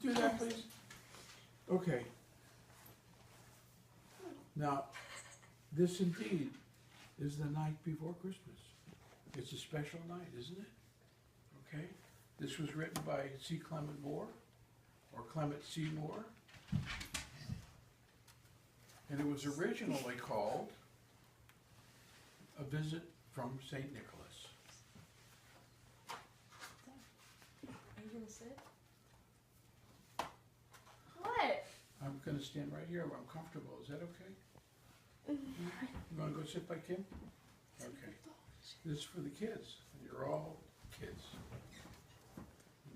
do that, please? Okay. Now, this indeed is the night before Christmas. It's a special night, isn't it? Okay. This was written by C. Clement Moore, or Clement C. Moore. And it was originally called A Visit from St. Nicholas. Are you gonna sit? What? I'm gonna stand right here where I'm comfortable. Is that okay? You wanna go sit by Kim? Okay. This is for the kids. You're all kids.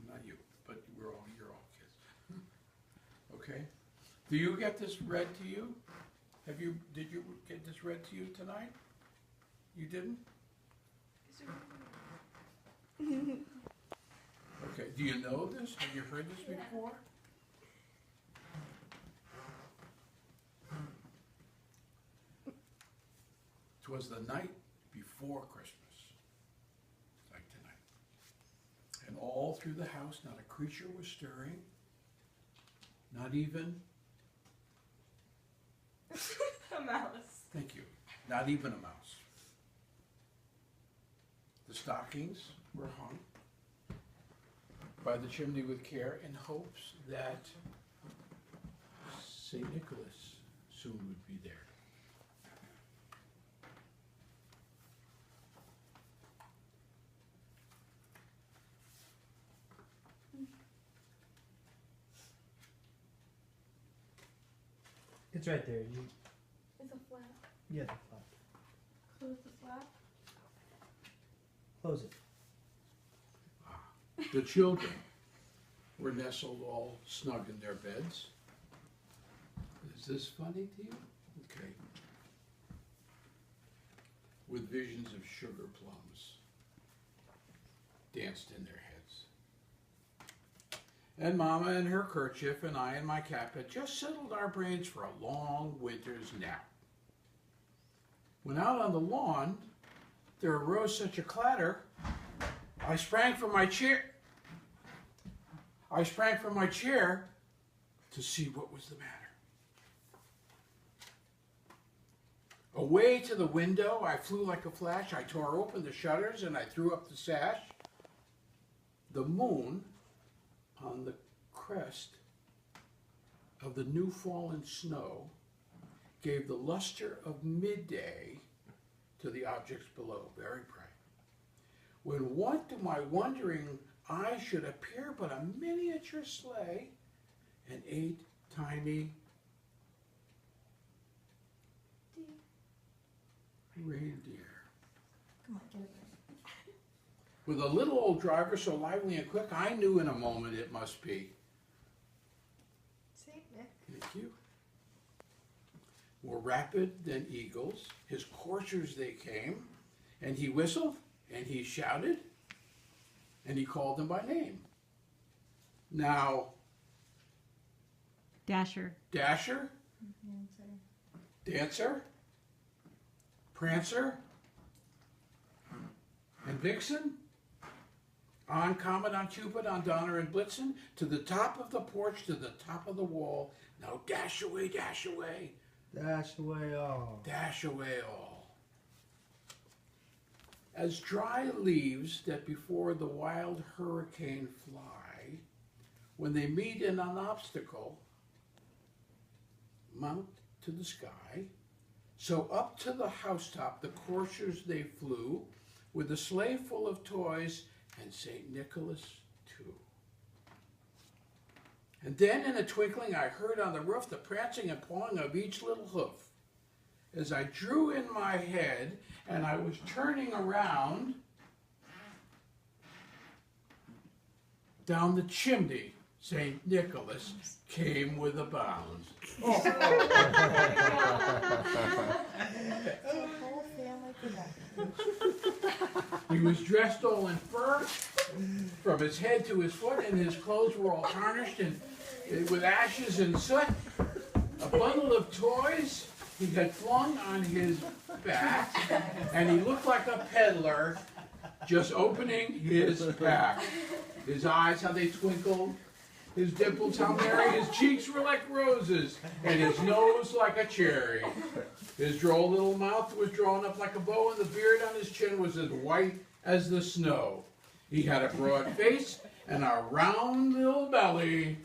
Not you, but you're all kids. Okay? Do you get this read to you? Did you get this read to you tonight? You didn't? Okay, do you know this? Have you heard this before? Twas the night before Christmas, like tonight. And all through the house, not a creature was stirring, not even, A mouse. thank you, not even a mouse. The stockings were hung by the chimney with care in hopes that St. Nicholas soon would be there. It's right there. You, It's a flap. yeah, the flap. Close the flap. Close it. The children were nestled all snug in their beds. Is this funny to you? Okay. With visions of sugar plums danced in their heads. And Mama in her kerchief and I in my cap had just settled our brains for a long winter's nap. When out on the lawn there arose such a clatter, I sprang from my chair to see what was the matter. Away to the window I flew like a flash. I tore open the shutters and I threw up the sash. The moon on the crest of the new fallen snow gave the luster of midday to the objects below, very bright. When what to my wondering eye should appear but a miniature sleigh and 8 tiny reindeer. Come on, get it. With a little old driver so lively and quick, I knew in a moment it must be. Saint Nick. Thank you. More rapid than eagles, his coursers they came, and he whistled, and he shouted, and he called them by name. Now, Dasher. Dasher, Dancer, Prancer, and Vixen, on Comet, on Cupid, on Donner and Blitzen, to the top of the porch, to the top of the wall. Now dash away, dash away. Dash away all. Dash away all. As dry leaves that before the wild hurricane fly, when they meet in an obstacle, mount to the sky, so up to the housetop the coursers they flew, with a sleigh full of toys, and St. Nicholas too. And then in a twinkling I heard on the roof the prancing and pawing of each little hoof. As I drew in my head and I was turning around, down the chimney St. Nicholas came with a bound. The whole family production. He was dressed all in fur, from his head to his foot, and his clothes were all tarnished and with ashes and soot. A bundle of toys he had flung on his back, and he looked like a peddler just opening his pack. His eyes, how they twinkled, His dimples, how merry, his cheeks were like roses, and his nose like a cherry. His droll little mouth was drawn up like a bow, and the beard on his chin was as white as the snow. He had a broad face and a round little belly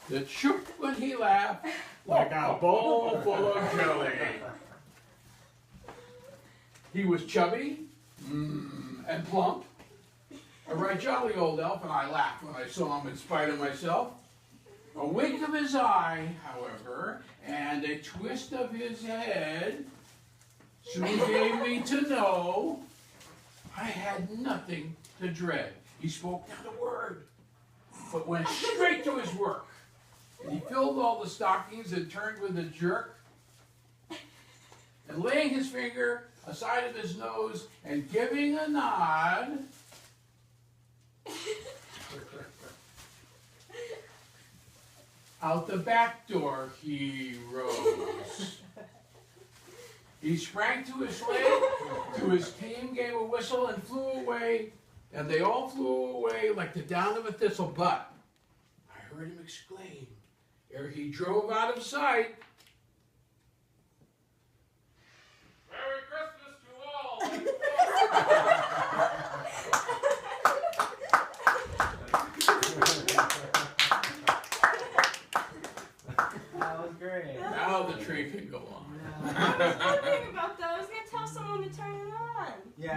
that shook when he laughed like a bowl full of jelly. He was chubby and plump, a right jolly old elf, and I laughed when I saw him in spite of myself. A wink of his eye, however, and a twist of his head soon gave me to know I had nothing to dread. He spoke not a word, but went straight to his work. And he filled all the stockings and turned with a jerk, and laying his finger aside of his nose and giving a nod, out the back door he rose. He sprang to his sleigh, to his team gave a whistle and flew away, and they all flew away like the down of a thistle. But I heard him exclaim, ere he drove out of sight, "Merry Christmas to all!" That was great. Now the tree can go on. Yeah.